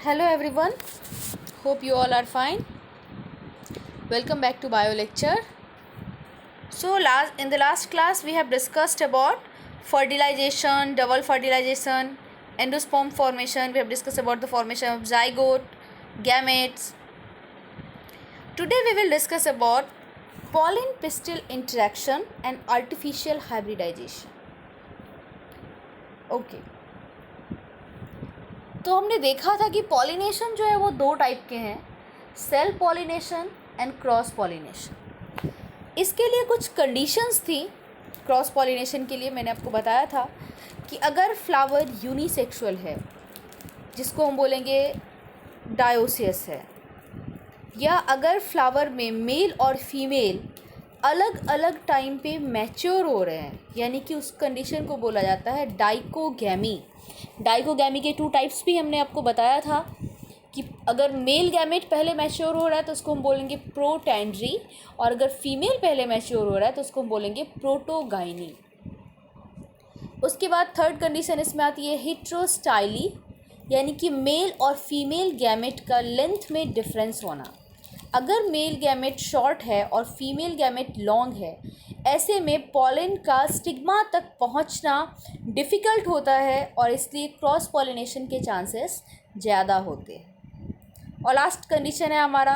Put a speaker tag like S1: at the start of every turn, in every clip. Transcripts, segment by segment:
S1: Hello everyone, hope you all are fine. Welcome back to bio lecture. In the last class we have discussed about fertilization, double fertilization, endosperm formation. We have discussed about the formation of zygote, gametes. Today we will discuss about pollen pistil interaction and artificial hybridization. Okay. तो हमने देखा था कि pollination जो है वो दो type के हैं, self pollination and cross pollination. इसके लिए कुछ कंडीशंस थी क्रॉस पॉलिनेशन के लिए। मैंने आपको बताया था कि अगर फ्लावर यूनिसेक्सुअल है, जिसको हम बोलेंगे डायोसियस है, या अगर फ्लावर में मेल और फीमेल अलग अलग टाइम पे मैच्योर हो रहे हैं, यानी कि उस कंडीशन को बोला जाता है डाइकोगैमी। डाइकोगैमी के टू टाइप्स भी हमने आपको बताया था कि अगर मेल गैमेट पहले मैच्योर हो रहा है तो उसको हम बोलेंगे प्रोटेंड्री, और अगर फीमेल पहले मैच्योर हो रहा है तो उसको हम बोलेंगे प्रोटोगाइनी। उसके बाद थर्ड कंडीशन इसमें आती है हेटेरोस्टाइली, यानी कि मेल और फीमेल गैमेट का लेंथ में डिफरेंस होना। अगर मेल गैमेट शॉर्ट है और फीमेल गैमेट लॉन्ग है, ऐसे में पॉलन का स्टिग्मा तक पहुंचना डिफ़िकल्ट होता है और इसलिए क्रॉस पॉलिनेशन के चांसेस ज़्यादा होते हैं। और लास्ट कंडीशन है हमारा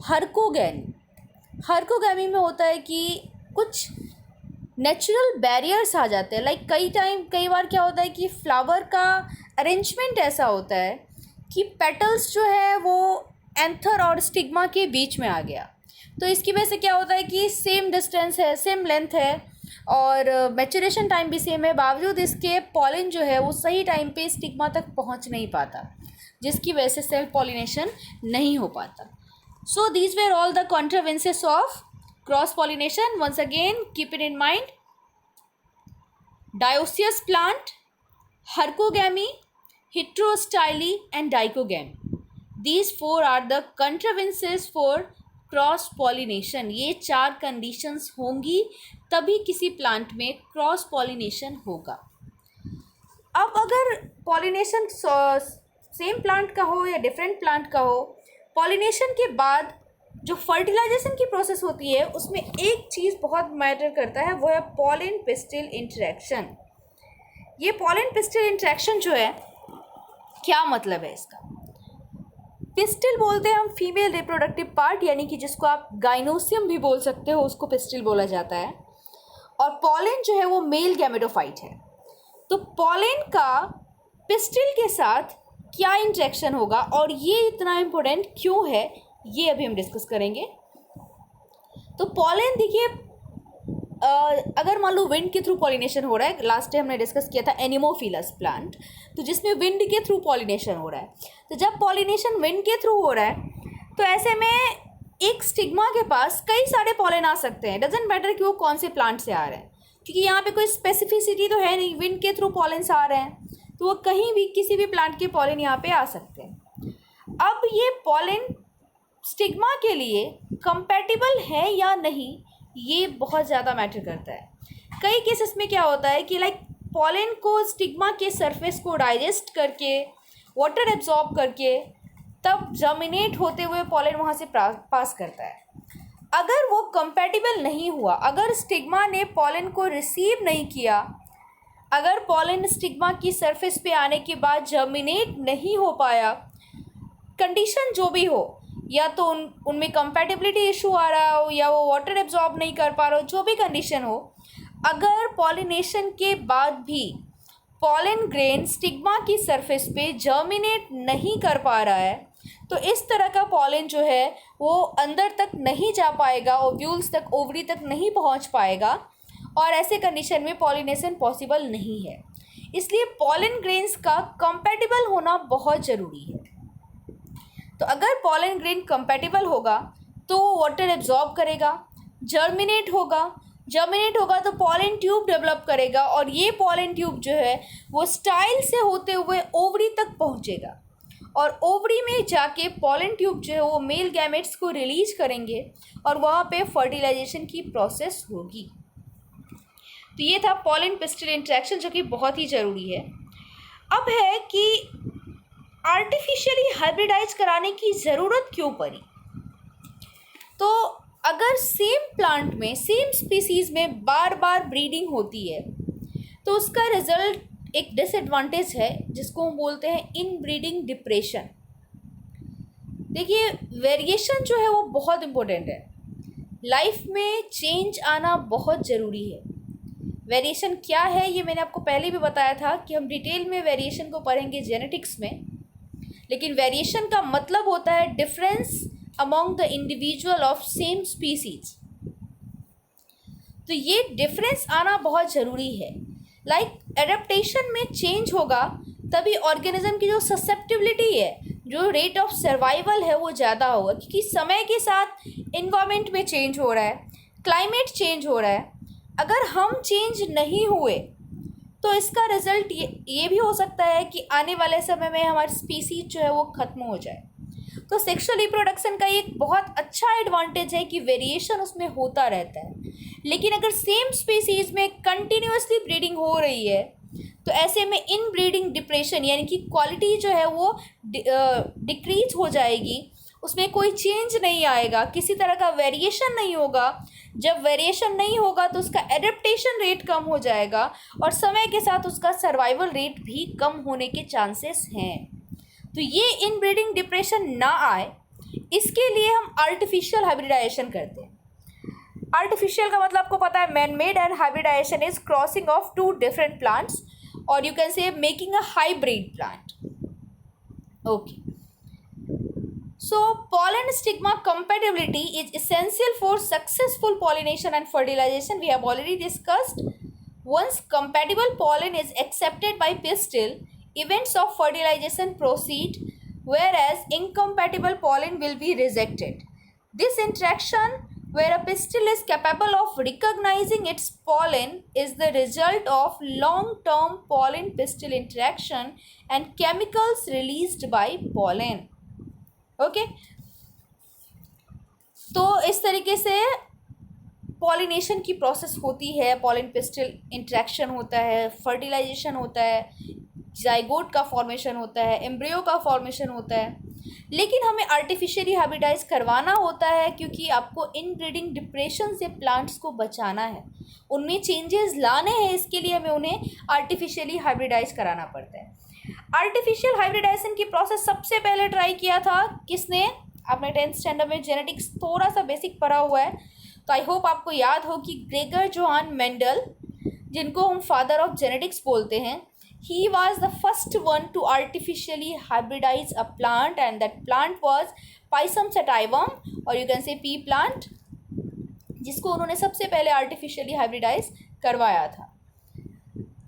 S1: हर्कोगैमी। हर्कोगैमी में होता है कि कुछ नेचुरल बैरियर्स आ जाते हैं। लाइक कई बार क्या होता है कि फ्लावर का अरेंजमेंट ऐसा होता है कि पेटल्स जो है वो एंथर और स्टिग्मा के बीच में आ गया, तो इसकी वजह से क्या होता है कि सेम डिस्टेंस है, सेम लेंथ है और मैच्योरेशन टाइम भी सेम है, बावजूद इसके पॉलन जो है वो सही टाइम पे स्टिग्मा तक पहुंच नहीं पाता, जिसकी वजह से सेल्फ पॉलिनेशन नहीं हो पाता। So these were all the controversies of cross pollination. Once again, keep it in mind. Dioecious plant, hercogamy, heterostyle and dichogamy. These four are the contrivances for cross pollination. ये 4 conditions होंगी तभी किसी plant में cross pollination होगा. अब अगर pollination same plant का हो या डिफरेंट प्लांट का हो, पॉलिनेशन के बाद जो फर्टिलाइजेशन की प्रोसेस होती है उसमें एक चीज़ बहुत मैटर करता है, वो है पॉलन पिस्टिल इंटरेक्शन. ये पॉलन पिस्टिल इंटरेक्शन जो है, क्या मतलब है इसका? पिस्टिल बोलते हैं हम फीमेल रिप्रोडक्टिव पार्ट, यानी कि जिसको आप गाइनोसियम भी बोल सकते हो, उसको पिस्टिल बोला जाता है. और पॉलन जो है वो मेल गैमेटोफाइट है. तो पॉलन का पिस्टिल के साथ क्या इंटरेक्शन होगा और ये इतना इम्पोर्टेंट क्यों है, ये अभी हम डिस्कस करेंगे. तो पॉलन देखिए, अगर मान लो विंड के थ्रू पॉलिनेशन हो रहा है, लास्ट टाइम हमने डिस्कस किया था एनिमोफिलस प्लांट, तो जिसमें विंड के थ्रू पॉलिनेशन हो रहा है. तो जब पॉलिनेशन विंड के थ्रू हो रहा है तो ऐसे में एक स्टिग्मा के पास कई सारे पॉलन आ सकते हैं. डजेंट मैटर कि वो कौन से प्लांट से आ रहे हैं, क्योंकि यहाँ पे कोई स्पेसिफिसिटी तो है नहीं. विंड के थ्रू पॉलन्स आ रहे हैं तो वो कहीं भी किसी भी प्लांट के पॉलन यहाँ पे आ सकते हैं. अब ये पॉलन स्टिग्मा के लिए कंपैटिबल है या नहीं, ये बहुत ज़्यादा मैटर करता है. कई केसेस में क्या होता है कि लाइक पॉलन को स्टिग्मा के सरफेस को डाइजेस्ट करके, वाटर एब्जॉर्ब करके, तब जर्मिनेट होते हुए पॉलन वहाँ से पास करता है. अगर वो कंपैटिबल नहीं हुआ, अगर स्टिग्मा ने पॉलन को रिसीव नहीं किया, अगर पॉलन स्टिग्मा की सरफेस पे आने के बाद जर्मिनेट नहीं हो पाया, कंडीशन जो भी हो, या तो उनमें कंपैटिबिलिटी इशू आ रहा हो या वो वाटर एब्जॉर्ब नहीं कर पा रहे हो, जो भी कंडीशन हो, अगर पॉलिनेशन के बाद भी पॉलन ग्रेन स्टिग्मा की सरफेस पे जर्मिनेट नहीं कर पा रहा है, तो इस तरह का पॉलन जो है वो अंदर तक नहीं जा पाएगा, ओव्यूल्स तक, ओवरी तक नहीं पहुंच पाएगा, और ऐसे कंडीशन में पॉलिनेशन पॉसिबल नहीं है. इसलिए पॉलन ग्रेन्स का कंपैटिबल होना बहुत ज़रूरी है. तो अगर पॉलन ग्रेन कंपैटिबल होगा तो वाटर एब्जॉर्ब करेगा, जर्मिनेट होगा तो पॉलन ट्यूब डेवलप करेगा, और ये पॉलन ट्यूब जो है वो स्टाइल से होते हुए ओवरी तक पहुंचेगा, और ओवरी में जाके पॉलन ट्यूब जो है वो मेल गैमेट्स को रिलीज करेंगे और वहाँ पे फर्टिलाइजेशन की प्रोसेस होगी. तो ये था पॉलन पिस्टिल इंटरेक्शन, जो कि बहुत ही ज़रूरी है. अब है कि आर्टिफिशियली हाइब्रिडाइज कराने की ज़रूरत क्यों पड़ी? तो अगर सेम प्लांट में, सेम स्पीसीज़ में बार बार ब्रीडिंग होती है तो उसका रिजल्ट एक डिसएडवांटेज है जिसको हम बोलते हैं इनब्रीडिंग डिप्रेशन। देखिए, वेरिएशन जो है वो बहुत इम्पोर्टेंट है। लाइफ में चेंज आना बहुत ज़रूरी है। वेरिएशन क्या है ये मैंने आपको पहले भी बताया था कि हम डिटेल में वेरिएशन को पढ़ेंगे जेनेटिक्स में, लेकिन वेरिएशन का मतलब होता है difference among the individual of same species. तो ये डिफरेंस आना बहुत ज़रूरी है। एडेप्टेशन में चेंज होगा तभी ऑर्गेनिज्म की जो ससेप्टिबिलिटी है, जो रेट ऑफ सर्वाइवल है वो ज़्यादा होगा, क्योंकि समय के साथ इन्वायरमेंट में चेंज हो रहा है, क्लाइमेट चेंज हो रहा है। अगर हम चेंज नहीं हुए तो इसका रिज़ल्ट ये भी हो सकता है कि आने वाले समय में हमारी स्पीसीज जो है वो ख़त्म हो जाए। तो सेक्सुअल रिप्रोडक्शन का एक बहुत अच्छा एडवांटेज है कि वेरिएशन उसमें होता रहता है। लेकिन अगर सेम स्पीसीज में कंटिन्यूसली ब्रीडिंग हो रही है तो ऐसे में इन ब्रीडिंग डिप्रेशन यानी कि क्वालिटी जो है वो डिक्रीज हो जाएगी, उसमें कोई चेंज नहीं आएगा, किसी तरह का वेरिएशन नहीं होगा। जब वेरिएशन नहीं होगा तो उसका एडेप्टेशन रेट कम हो जाएगा और समय के साथ उसका सर्वाइवल रेट भी कम होने के चांसेस हैं। तो ये इनब्रीडिंग डिप्रेशन ना आए इसके लिए हम आर्टिफिशियल हाइब्रिडाइजेशन करते हैं। आर्टिफिशियल का मतलब आपको पता है man made, and hybridization is crossing of two different plants और you can say making a hybrid plant. Okay, so pollen stigma compatibility is essential for successful pollination and fertilization. We have already discussed. Once compatible pollen is accepted by pistil, events of fertilization proceed, whereas incompatible pollen will be rejected. This interaction, where a pistil is capable of recognizing its pollen, is the result of long-term pollen-pistil interaction and chemicals released by pollen. Okay तो इस तरीके से pollination की process होती है, pollen pistil interaction होता है, fertilisation होता है, जाइगोट का फॉर्मेशन होता है, एम्ब्रियो का फॉर्मेशन होता है। लेकिन हमें आर्टिफिशियली हाइब्रिडाइज करवाना होता है क्योंकि आपको इनब्रीडिंग डिप्रेशन से प्लांट्स को बचाना है, उनमें चेंजेस लाने हैं। इसके लिए हमें उन्हें आर्टिफिशियली हाइब्रिडाइज कराना पड़ता है। आर्टिफिशियल हाइब्रिडाइजेशन की प्रोसेस सबसे पहले ट्राई किया था किसने? आपने 10th स्टैंडर्ड में जेनेटिक्स थोड़ा सा बेसिक पढ़ा हुआ है, तो आई होप आपको याद हो कि ग्रेगर जोहान मेंडल, जिनको हम फादर ऑफ जेनेटिक्स बोलते हैं, he was the first one to artificially hybridize a plant, and that plant was Pisum sativum और you can say pea plant, जिसको उन्होंने सबसे पहले आर्टिफिशियली हाइब्रिडाइज करवाया था।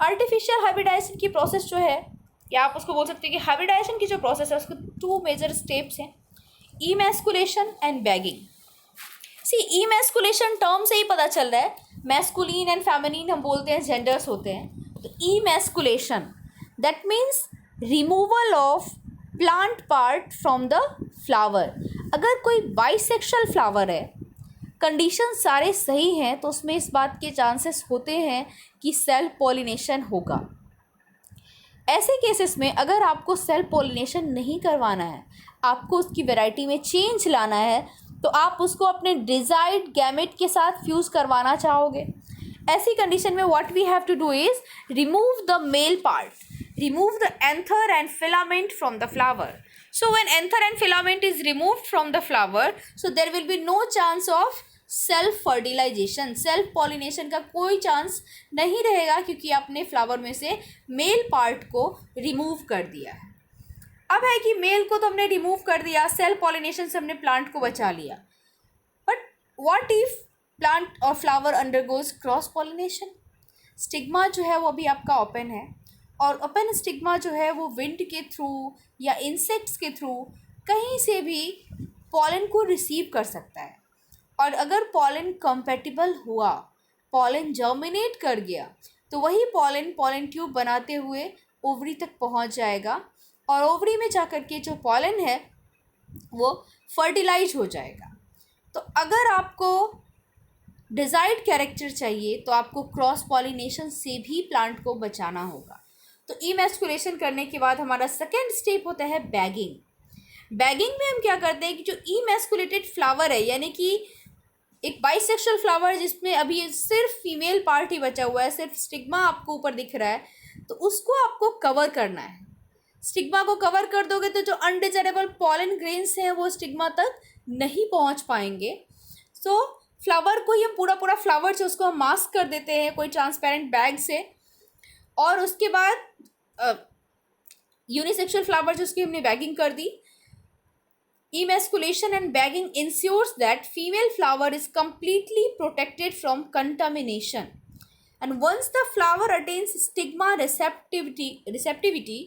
S1: आर्टिफिशियल हाइब्रिडाइजेशन की प्रोसेस जो है, या आप उसको बोल सकते हैं कि हाइब्रिडाइजेशन की जो प्रोसेस है उसके 2 मेजर स्टेप्स हैं, emasculation and bagging. See, emasculation term से ही पता चल रहा है, मैस्कुलिन एंड फेमिनिन हम बोलते हैं, जेंडर्स होते हैं। तो emasculation that means removal of plant part from the flower. अगर कोई बाइसेक्शुअल फ्लावर है, कंडीशन सारे सही हैं, तो उसमें इस बात के चांसेस होते हैं कि सेल्फ पॉलिनेशन होगा। ऐसे केसेस में अगर आपको सेल्फ पॉलिनेशन नहीं करवाना है, आपको उसकी वैरायटी में चेंज लाना है, तो आप उसको अपने डिजायर्ड गैमेट के साथ फ्यूज़ करवाना चाहोगे। ऐसी कंडीशन में what we have to do is remove the male part, remove the anther and filament from the flower. So when anther and filament is removed from the flower, so there will be no chance of self fertilization, self pollination का कोई chance नहीं रहेगा, क्योंकि आपने flower में से male part को remove कर दिया है। अब है कि मेल को तो हमने रिमूव कर दिया, सेल्फ पॉलिनेशन से हमने प्लांट को बचा लिया, बट व्हाट इफ प्लांट और flower undergoes cross pollination? Stigma जो है वो अभी आपका ओपन है, और ओपन स्टिग्मा जो है वो विंड के थ्रू या इंसेक्ट्स के थ्रू कहीं से भी पॉलन को रिसीव कर सकता है। और अगर पॉलन कंपैटिबल हुआ, पॉलन जर्मिनेट कर गया, तो वही पॉलन ट्यूब बनाते हुए ओवरी तक पहुंच जाएगा, और ओवरी में जाकर के जो पॉलन है वो फर्टिलाइज हो जाएगा। तो अगर आपको डिज़ायर्ड कैरेक्टर चाहिए तो आपको क्रॉस पॉलिनेशन से भी प्लांट को बचाना होगा। तो इमैस्कुलेशन करने के बाद हमारा सेकेंड स्टेप होता है बैगिंग। बैगिंग में हम क्या करते हैं कि जो इमैस्कुलेटेड फ्लावर है, यानी कि एक बाइसेक्सुअल फ्लावर जिसमें अभी सिर्फ फीमेल पार्ट ही बचा हुआ है, सिर्फ स्टिग्मा आपको ऊपर दिख रहा है, तो उसको आपको कवर करना है। स्टिग्मा को कवर कर दोगे तो जो अनडिजायरेबल पॉलन ग्रेन्स हैं वो स्टिग्मा तक नहीं पहुंच पाएंगे। सो फ्लावर को ये पूरा पूरा फ्लावर से उसको हम मास्क कर देते हैं कोई ट्रांसपेरेंट बैग से, और उसके बाद यूनिसेक्सुअल फ्लावर जिसकी हमने बैगिंग कर दी। Emasculation and bagging ensures that female flower is completely protected from contamination. And once the flower attains stigma receptivity,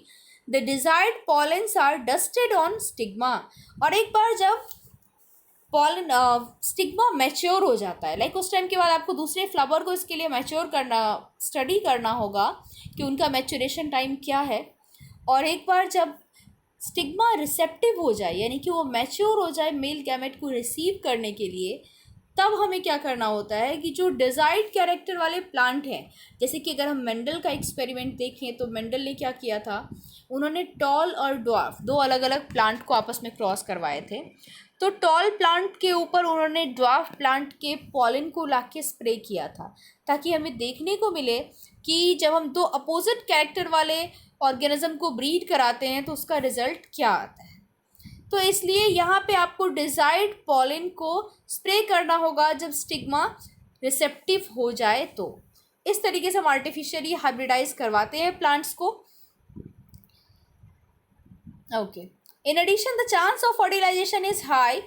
S1: the desired pollens are dusted on stigma. और एक बार जब पॉलन स्टिग्मा मैच्योर हो जाता है, like उस time के बाद आपको दूसरे फ्लावर को इसके लिए मैच्योर करना, स्टडी करना होगा कि उनका मैच्योरेशन टाइम क्या है। और एक बार जब स्टिग्मा रिसेप्टिव हो जाए, यानी कि वो मैच्योर हो जाए मेल गैमेट को रिसीव करने के लिए, तब हमें क्या करना होता है कि जो डिजायर्ड कैरेक्टर वाले प्लांट हैं, जैसे कि अगर हम मेंडल का एक्सपेरिमेंट देखें तो मेंडल ने क्या किया था, उन्होंने टॉल और ड्वार्फ दो अलग अलग प्लांट को आपस में क्रॉस करवाए थे। तो टॉल प्लांट के ऊपर उन्होंने ड्वार्फ प्लांट के पॉलन को लाके स्प्रे किया था, ताकि हमें देखने को मिले कि जब हम दो अपोजिट कैरेक्टर वाले ऑर्गेनिज्म को ब्रीड कराते हैं तो उसका रिजल्ट क्या आता है। तो इसलिए यहाँ पे आपको डिजायर्ड पॉलन को स्प्रे करना होगा जब स्टिग्मा रिसेप्टिव हो जाए। तो इस तरीके से हम आर्टिफिशियली हाइब्रिडाइज करवाते हैं प्लांट्स को। Okay, in addition the chance of fertilization is high.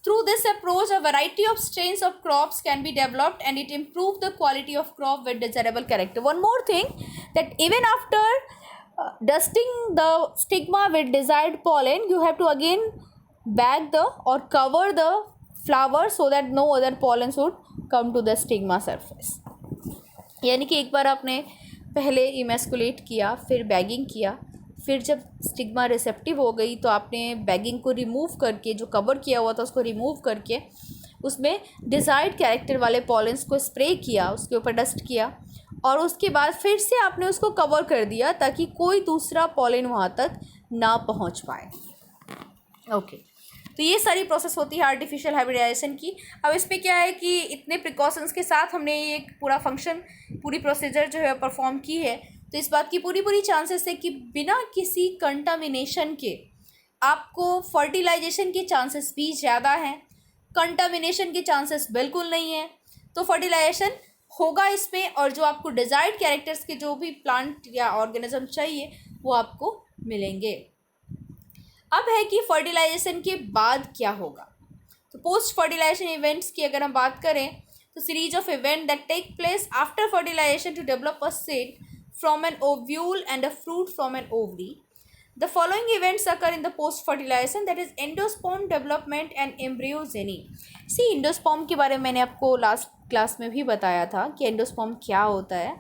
S1: Through this approach a variety of strains of crops can be developed and it improves the quality of crop with desirable character. One more thing, that even after dusting the stigma with desired pollen, you have to again bag the or cover the flower so that no other pollens would come to the stigma surface. यानी कि एक बार आपने पहले इमेस्कुलेट किया, फिर bagging किया, फिर जब स्टिग्मा रिसेप्टिव हो गई तो आपने बैगिंग को रिमूव करके, जो कवर किया हुआ था उसको रिमूव करके उसमें डिजायर्ड कैरेक्टर वाले पॉलेंस को स्प्रे किया, उसके ऊपर डस्ट किया, और उसके बाद फिर से आपने उसको कवर कर दिया ताकि कोई दूसरा पॉलन वहाँ तक ना पहुँच पाए। ओके, तो ये सारी प्रोसेस होती है आर्टिफिशियल हाइब्रिडाइजेशन की। अब इसमें क्या है कि इतने प्रिकॉशंस के साथ हमने ये एक पूरा फंक्शन, पूरी प्रोसीजर जो है परफॉर्म की है, तो इस बात की पूरी चांसेस है कि बिना किसी कंटामिनेशन के आपको फर्टिलाइजेशन के चांसेस भी ज़्यादा हैं, कंटामिनेशन के चांसेस बिल्कुल नहीं है। तो फर्टिलाइजेशन होगा इसमें, और जो आपको डिजायर्ड कैरेक्टर्स के जो भी प्लांट या ऑर्गेनिज्म चाहिए वो आपको मिलेंगे। अब है कि फर्टिलाइजेशन के बाद क्या होगा। तो पोस्ट फर्टिलाइजेशन इवेंट्स की अगर हम बात करें तो series of event that take place after fertilization to develop a seed from an ovule and a fruit from an ovary. The following events occur in the post fertilization, that is endosperm development and embryogeny. See, endosperm के बारे में मैंने आपको last class में भी बताया था कि एंडोस्पर्म क्या होता है।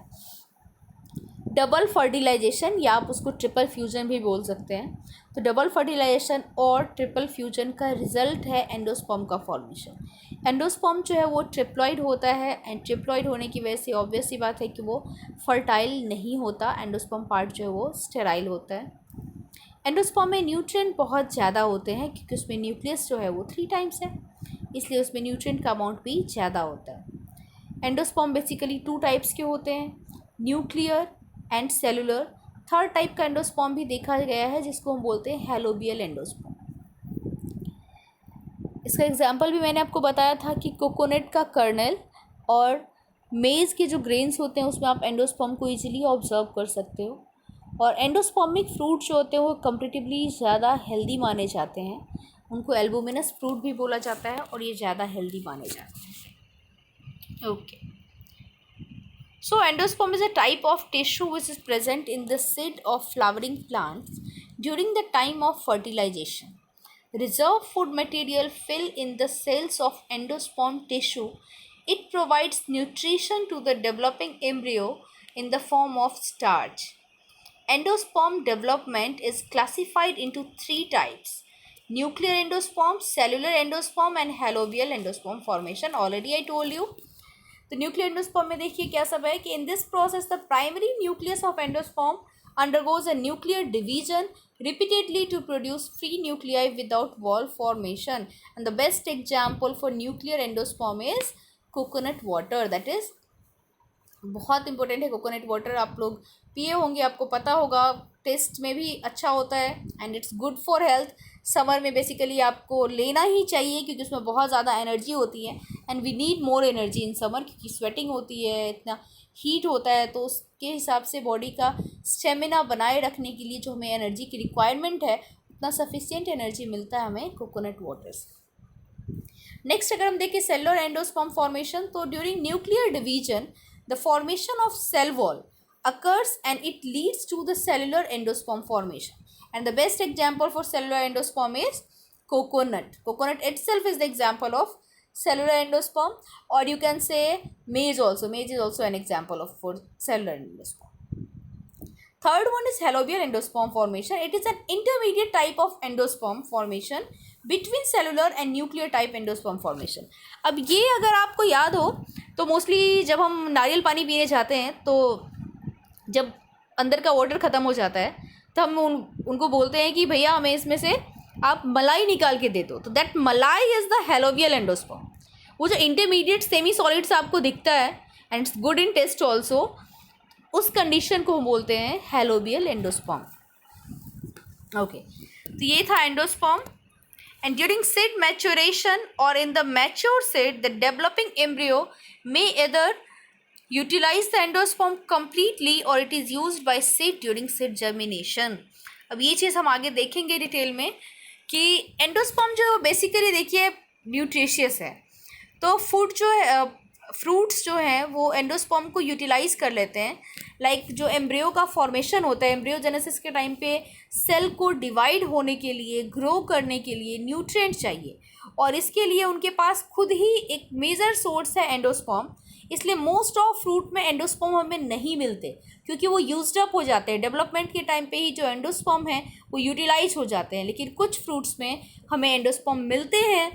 S1: डबल फर्टिलाइजेशन या आप उसको ट्रिपल फ्यूजन भी बोल सकते हैं। तो डबल फर्टिलाइजेशन और ट्रिपल फ्यूजन का रिजल्ट है एंडोस्पर्म का फॉर्मेशन। एंडोस्पर्म जो है वो ट्रिप्लॉइड होता है, एंड ट्रिप्लॉइड होने की वजह से ऑब्वियस सी बात है कि वो फर्टाइल नहीं होता। एंडोस्पर्म पार्ट जो है वो स्टेराइल होता है। एंडोस्पर्म में न्यूट्रिएंट बहुत ज़्यादा होते हैं क्योंकि उसमें न्यूक्लियस जो है वो 3 टाइम्स है, इसलिए उसमें न्यूट्रिएंट का अमाउंट भी ज़्यादा होता है। एंडोस्पर्म बेसिकली 2 टाइप्स के होते हैं, nuclear and cellular. Third type का एंडोस्पर्म भी देखा गया है जिसको हम बोलते हैं हेलोबियल एंडोस्पर्म। इसका एग्जाम्पल भी मैंने आपको बताया था कि कोकोनट का कर्नल और मेज़ के जो ग्रेन्स होते हैं उसमें आप एंडोस्पर्म को ईजिली ऑब्जर्व कर सकते हो। और एंडोस्पर्मिक फ्रूट जो होते हैं वो कंपेरेटिवली ज़्यादा हेल्दी माने जाते हैं, उनको एल्बुमिनस फ्रूट भी बोला जाता है और ये ज़्यादा हेल्दी माने जाते हैं। Okay, so endosperm is a type of tissue which is present in the seed of flowering plants during the time of fertilization. Reserve food material fill in the cells of endosperm tissue. It provides nutrition to the developing embryo in the form of starch. Endosperm development is classified into 3 types: nuclear endosperm, cellular endosperm and halobial endosperm formation. Already I told you. तो nuclear endosperm में देखिए क्या सब है कि in this process the primary nucleus of endosperm undergoes a nuclear division repeatedly to produce free nuclei without wall formation. And the best example for nuclear endosperm is coconut water. That is बहुत important है coconut water. आप लोग पिए होंगे, आपको पता होगा, test में भी अच्छा होता है and it's good for health. Summer में बेसिकली आपको लेना ही चाहिए क्योंकि उसमें बहुत ज़्यादा एनर्जी होती है and we need more energy in summer क्योंकि स्वेटिंग होती है, इतना हीट होता है. तो उसके हिसाब से बॉडी का स्टेमिना बनाए रखने के लिए जो हमें एनर्जी की रिक्वायरमेंट है उतना सफिशियंट एनर्जी मिलता है हमें कोकोनट वाटर से. नेक्स्ट अगर हम देखें सेलुलर एंडोस्पर्म फॉर्मेशन, तो during nuclear division the formation of cell wall occurs and it leads to the cellular endosperm formation. And the best example for cellular endosperm is coconut. Coconut itself is the example of cellular endosperm, or you can say maize also. Maize is also an example of for cellular endosperm. Third one is halobial endosperm formation. It is an intermediate type of endosperm formation between cellular and nuclear type endosperm formation. अब ये अगर आपको याद हो तो mostly जब हम नारियल पानी पीने जाते हैं तो जब अंदर का वाटर ख़त्म हो जाता है तो हम उनको बोलते हैं कि भैया हमें इसमें से आप मलाई निकाल के दे दो. तो दैट मलाई इज़ द हेलोवियल एंडोस्पर्म. वो जो इंटरमीडिएट सेमी सॉलिड्स आपको दिखता है and it's good in taste also, उस कंडीशन को हम बोलते हैं हेलोबियल एंडोस्पर्म. ओके, तो ये था endosperm. And during seed maturation or in the mature seed, the developing embryo may either utilize the endosperm completely or it is used by seed during seed germination. अब ये चीज़ हम आगे देखेंगे detail में कि एंडोस्पर्म जो बेसिकली देखिए nutritious है. तो फूड जो है, फ्रूट्स जो हैं वो एंडोस्पर्म को यूटिलाइज कर लेते हैं. लाइक जो एम्ब्रियो का फॉर्मेशन होता है, एम्ब्रियोजेनेसिस के टाइम पे सेल को डिवाइड होने के लिए, ग्रो करने के लिए न्यूट्रिएंट चाहिए और इसके लिए उनके पास खुद ही एक मेजर सोर्स है एंडोस्पर्म. इसलिए मोस्ट ऑफ फ्रूट में एंडोस्पर्म हमें नहीं मिलते क्योंकि वो यूज्ड अप हो जाते हैं. डेवलपमेंट के टाइम पे ही जो एंडोस्पर्म है वो यूटिलाइज हो जाते हैं. लेकिन कुछ फ्रूट्स में हमें एंडोस्पर्म मिलते हैं,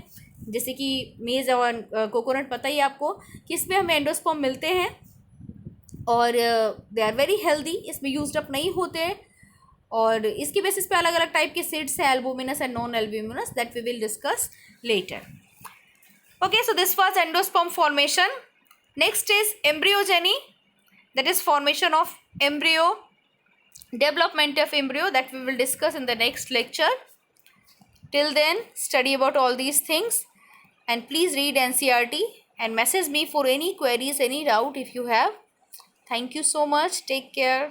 S1: जैसे कि मेज़ और कोकोनट, पता ही आपको कि इसमें हमें एंडोस्पर्म मिलते हैं और दे आर वेरी हेल्दी, इसमें यूज्ड अप नहीं होते हैं. और इसकी बेसिस पे अलग अलग टाइप के सीड्स हैं, albuminous and non albuminous, that we will discuss later. Okay, so this was endosperm formation. Next is embryogeny, that is formation of embryo, development of embryo, that we will discuss in the next lecture. Till then, study about all these things and please read NCERT and message me for any queries, any doubt if you have. Thank you so much. Take care.